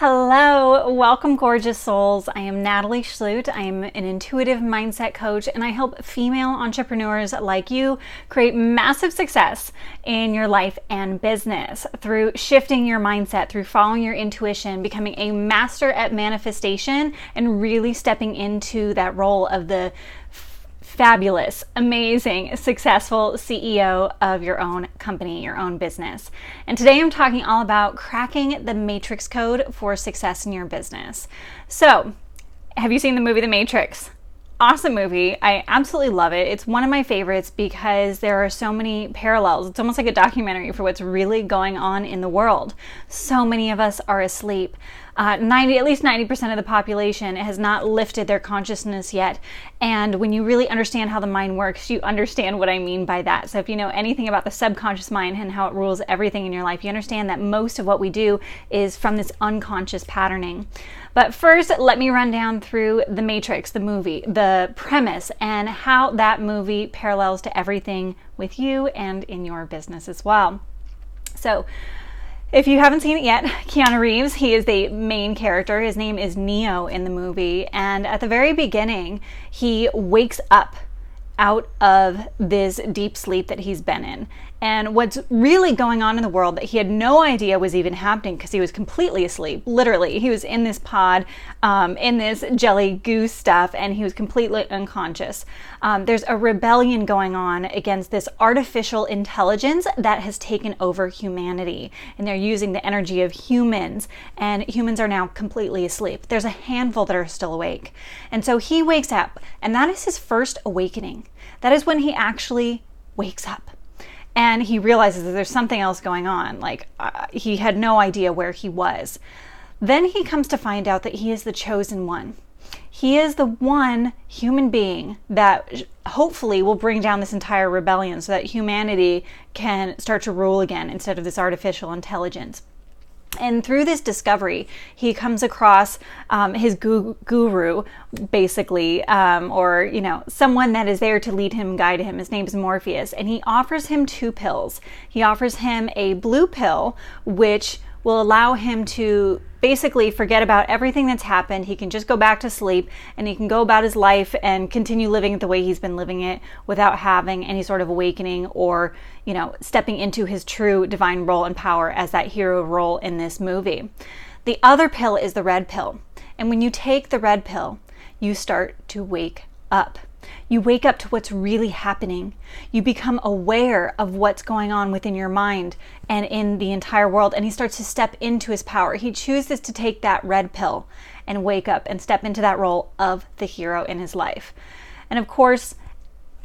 Hello, welcome gorgeous souls. I am Natalie Schlute. I am an intuitive mindset coach and I help female entrepreneurs like you create massive success in your life and business through shifting your mindset, through following your intuition, becoming a master at manifestation, and really stepping into that role of the fabulous, amazing, successful CEO of your own company, your own business. And today I'm talking all about cracking the matrix code for success in your business. So, have you seen the movie The Matrix? Awesome movie. I absolutely love it. It's one of my favorites because there are so many parallels. It's almost like a documentary for what's really going on in the world. So many of us are asleep. At least 90% of the population has not lifted their consciousness yet. And when you really understand how the mind works, you understand what I mean by that. So if you know anything about the subconscious mind and how it rules everything in your life, you understand that most of what we do is from this unconscious patterning. But first, let me run down through The Matrix, the movie, the premise, and how that movie parallels to everything with you and in your business as well. So, if you haven't seen it yet, Keanu Reeves, he is the main character. His name is Neo in the movie. And at the very beginning, he wakes up out of this deep sleep that he's been in. And what's really going on in the world that he had no idea was even happening because he was completely asleep. Literally, he was in this pod, in this jelly goo stuff, and he was completely unconscious. There's a rebellion going on against this artificial intelligence that has taken over humanity. And they're using the energy of humans, and humans are now completely asleep. There's a handful that are still awake. And so he wakes up, and that is his first awakening. That is when he actually wakes up. And he realizes that there's something else going on. He had no idea where he was. Then he comes to find out that he is the chosen one. He is the one human being that hopefully will bring down this entire rebellion so that humanity can start to rule again instead of this artificial intelligence. And through this discovery, he comes across his guru, basically, or, someone that is there to lead him, guide him. His name is Morpheus, and he offers him 2 pills. He offers him a blue pill, which will allow him to basically forget about everything that's happened. He can just go back to sleep and he can go about his life and continue living it the way he's been living it without having any sort of awakening or, stepping into his true divine role and power as that hero role in this movie. The other pill is the red pill. And when you take the red pill, you start to wake up. You wake up to what's really happening. You become aware of what's going on within your mind and in the entire world. And he starts to step into his power. He chooses to take that red pill and wake up and step into that role of the hero in his life. And of course,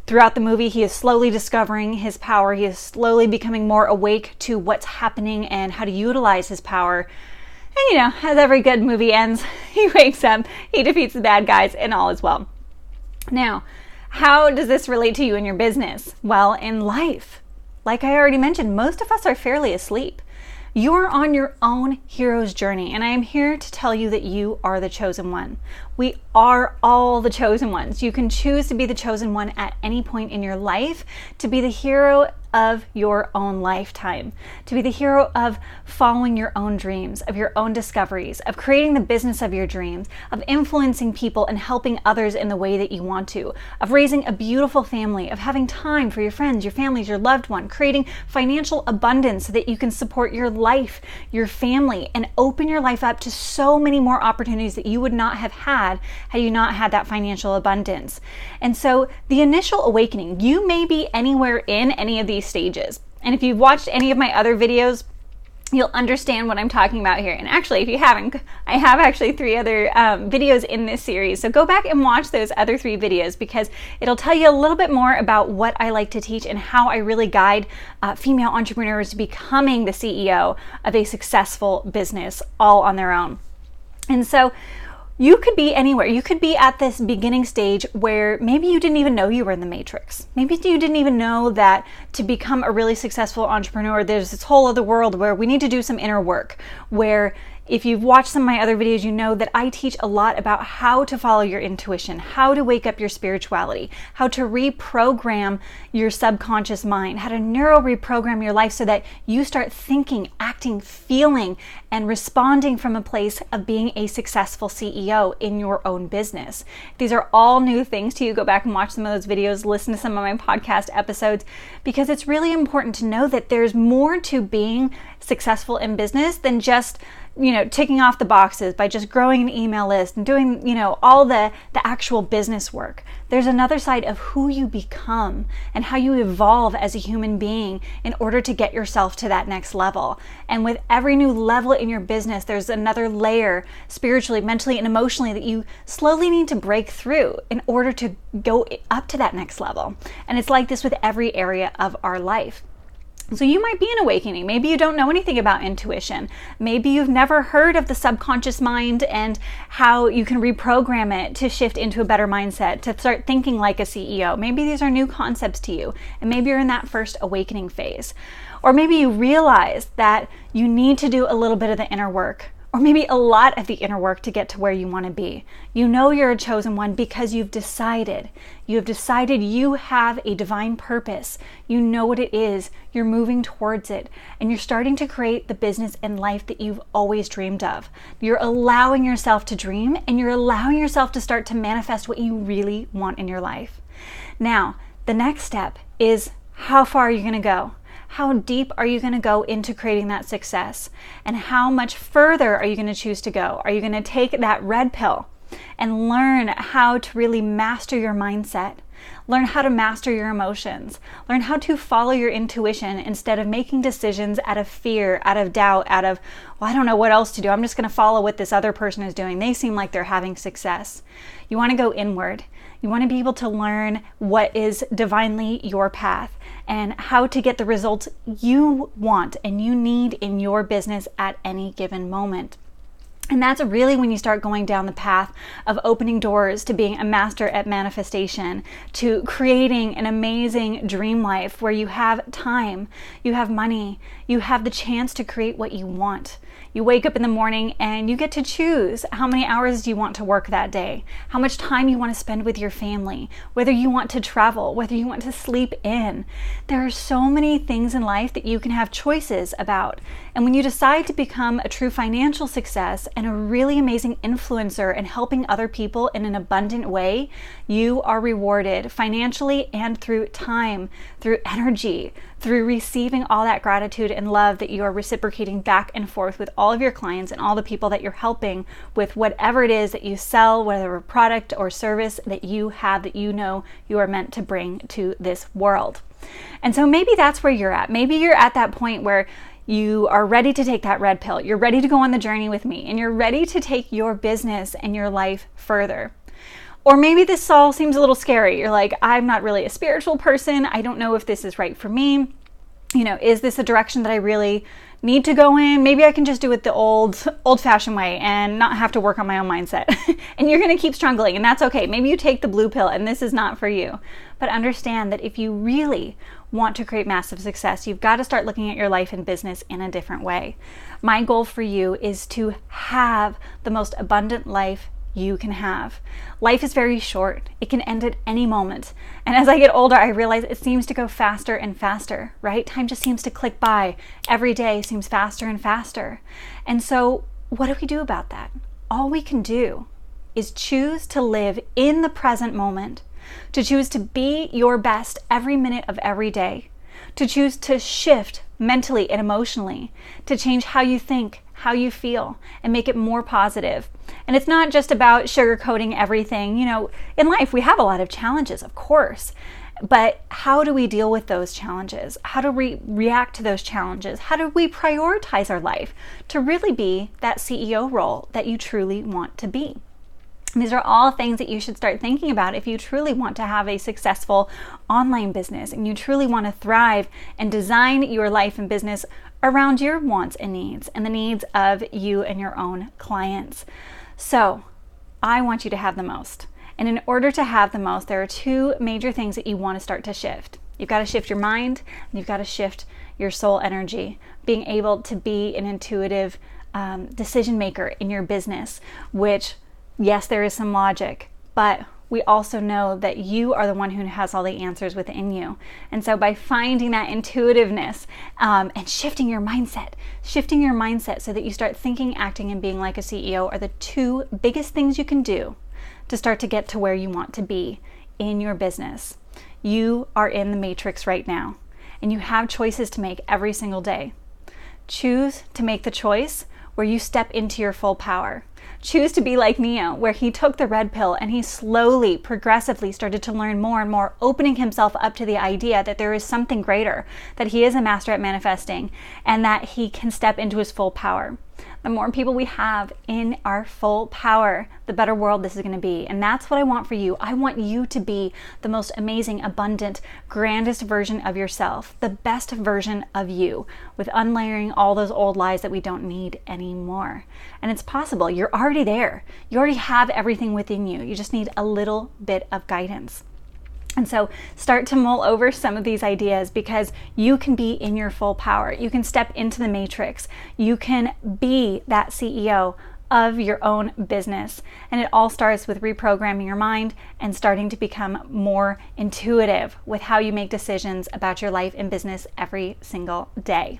throughout the movie, he is slowly discovering his power. He is slowly becoming more awake to what's happening and how to utilize his power. And as every good movie ends, he wakes up, he defeats the bad guys, and all is well. Now, how does this relate to you in your business? Well, in life, like I already mentioned, most of us are fairly asleep. You are on your own hero's journey, and I am here to tell you that you are the chosen one. We are all the chosen ones. You can choose to be the chosen one at any point in your life, to be the hero of your own lifetime, to be the hero of following your own dreams, of your own discoveries, of creating the business of your dreams, of influencing people and helping others in the way that you want to, of raising a beautiful family, of having time for your friends, your families, your loved one, creating financial abundance so that you can support your life, your family, and open your life up to so many more opportunities that you would not have had you not had that financial abundance. And so the initial awakening, you may be anywhere in any of these stages. And if you've watched any of my other videos, you'll understand what I'm talking about here. And actually, if you haven't, I have actually 3 other videos in this series. So go back and watch those other 3 videos because it'll tell you a little bit more about what I like to teach and how I really guide female entrepreneurs to becoming the CEO of a successful business all on their own. And so you could be anywhere. You could be at this beginning stage where maybe you didn't even know you were in the matrix. Maybe you didn't even know that to become a really successful entrepreneur, there's this whole other world where we need to do some inner work, where If you've watched some of my other videos, you know that I teach a lot about how to follow your intuition, how to wake up your spirituality, how to reprogram your subconscious mind, how to neuro reprogram your life so that you start thinking, acting, feeling, and responding from a place of being a successful CEO in your own business. These are all new things to you. Go back and watch some of those videos, listen to some of my podcast episodes, because it's really important to know that there's more to being successful in business than just ticking off the boxes by just growing an email list and doing, all the actual business work. There's another side of who you become and how you evolve as a human being in order to get yourself to that next level. And with every new level in your business, there's another layer spiritually, mentally, and emotionally that you slowly need to break through in order to go up to that next level. And it's like this with every area of our life. So you might be an awakening. Maybe you don't know anything about intuition. Maybe you've never heard of the subconscious mind and how you can reprogram it to shift into a better mindset, to start thinking like a CEO. Maybe these are new concepts to you, and maybe you're in that first awakening phase. Or maybe you realize that you need to do a little bit of the inner work, or maybe a lot of the inner work to get to where you want to be. You know you're a chosen one because you've decided. You have decided you have a divine purpose. You know what it is. You're moving towards it. And you're starting to create the business and life that you've always dreamed of. You're allowing yourself to dream, and you're allowing yourself to start to manifest what you really want in your life. Now, the next step is, how far are you going to go? How deep are you going to go into creating that success? And how much further are you going to choose to go? Are you going to take that red pill and learn how to really master your mindset? Learn how to master your emotions. Learn how to follow your intuition instead of making decisions out of fear, out of doubt, out of, well, I don't know what else to do. I'm just going to follow what this other person is doing. They seem like they're having success. You want to go inward. You want to be able to learn what is divinely your path and how to get the results you want and you need in your business at any given moment. And that's really when you start going down the path of opening doors to being a master at manifestation, to creating an amazing dream life where you have time, you have money, you have the chance to create what you want. You wake up in the morning and you get to choose how many hours do you want to work that day, how much time you want to spend with your family, whether you want to travel, whether you want to sleep in. There are so many things in life that you can have choices about. And when you decide to become a true financial success and a really amazing influencer and helping other people in an abundant way, you are rewarded financially and through time, through energy, through receiving all that gratitude and love that you are reciprocating back and forth with all of your clients and all the people that you're helping with whatever it is that you sell, whether a product or service that you have that you know you are meant to bring to this world. And so maybe that's where you're at. Maybe you're at that point where you are ready to take that red pill. You're ready to go on the journey with me, and you're ready to take your business and your life further. Or maybe this all seems a little scary. You're like, I'm not really a spiritual person. I don't know if this is right for me. Is this a direction that I really need to go in? Maybe I can just do it the old-fashioned way and not have to work on my own mindset. And you're going to keep struggling, and that's okay. Maybe you take the blue pill and this is not for you. But understand that if you really want to create massive success, you've got to start looking at your life and business in a different way. My goal for you is to have the most abundant life you can have. Life is very short. It can end at any moment. And as I get older, I realize it seems to go faster and faster, right? Time just seems to click by. Every day seems faster and faster. And so what do we do about that? All we can do is choose to live in the present moment, to choose to be your best every minute of every day, to choose to shift mentally and emotionally, to change how you think, how you feel, and make it more positive. And it's not just about sugarcoating everything. In life, we have a lot of challenges, of course, but how do we deal with those challenges? How do we react to those challenges? How do we prioritize our life to really be that CEO role that you truly want to be? These are all things that you should start thinking about if you truly want to have a successful online business and you truly want to thrive and design your life and business around your wants and needs and the needs of you and your own clients. So I want you to have the most. And in order to have the most, there are two major things that you want to start to shift. You've got to shift your mind and you've got to shift your soul energy, being able to be an intuitive decision maker in your business, which, yes, there is some logic, but we also know that you are the one who has all the answers within you. And so by finding that intuitiveness and shifting your mindset so that you start thinking, acting, and being like a CEO are the two biggest things you can do to start to get to where you want to be in your business. You are in the matrix right now, and you have choices to make every single day. Choose to make the choice where you step into your full power. Choose to be like Neo, where he took the red pill and he slowly, progressively started to learn more and more, opening himself up to the idea that there is something greater, that he is a master at manifesting, and that he can step into his full power. The more people we have in our full power, the better world this is going to be. And that's what I want for you. I want you to be the most amazing, abundant, grandest version of yourself, the best version of you, with unlayering all those old lies that we don't need anymore. And it's possible. You're already there. You already have everything within you. You just need a little bit of guidance. And so start to mull over some of these ideas, because you can be in your full power. You can step into the matrix. You can be that CEO of your own business. And it all starts with reprogramming your mind and starting to become more intuitive with how you make decisions about your life and business every single day.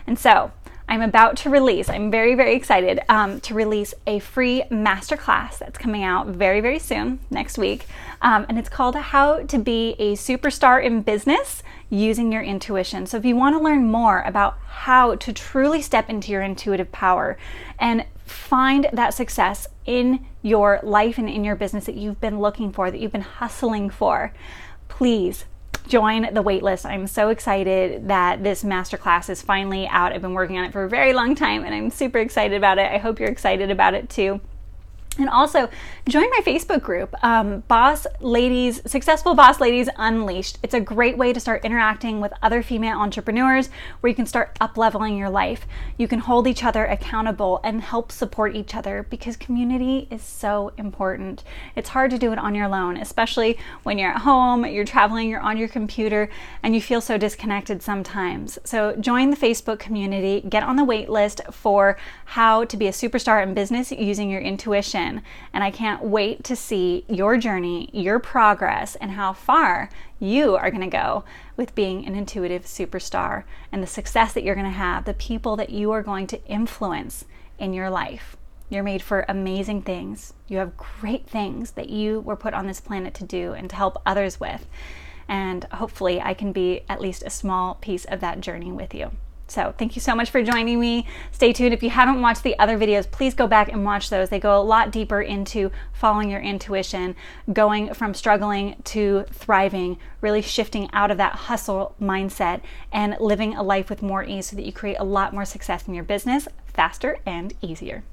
And so I'm about to release, I'm very, very excited to release a free masterclass that's coming out very, very soon, next week. And it's called How to Be a Superstar in Business Using Your Intuition. So if you want to learn more about how to truly step into your intuitive power and find that success in your life and in your business that you've been looking for, that you've been hustling for, please join the waitlist. I'm so excited that this masterclass is finally out. I've been working on it for a very long time, and I'm super excited about it. I hope you're excited about it too. And also join my Facebook group, Boss Ladies, Successful Boss Ladies Unleashed. It's a great way to start interacting with other female entrepreneurs, where you can start up-leveling your life. You can hold each other accountable and help support each other, because community is so important. It's hard to do it on your own, especially when you're at home, you're traveling, you're on your computer, and you feel so disconnected sometimes. So join the Facebook community, get on the wait list for How to Be a Superstar in Business Using Your Intuition. And I can't wait to see your journey, your progress, and how far you are going to go with being an intuitive superstar, and the success that you're going to have, the people that you are going to influence in your life. You're made for amazing things. You have great things that you were put on this planet to do and to help others with. And hopefully I can be at least a small piece of that journey with you. So thank you so much for joining me. Stay tuned. If you haven't watched the other videos, please go back and watch those. They go a lot deeper into following your intuition, going from struggling to thriving, really shifting out of that hustle mindset and living a life with more ease, so that you create a lot more success in your business faster and easier.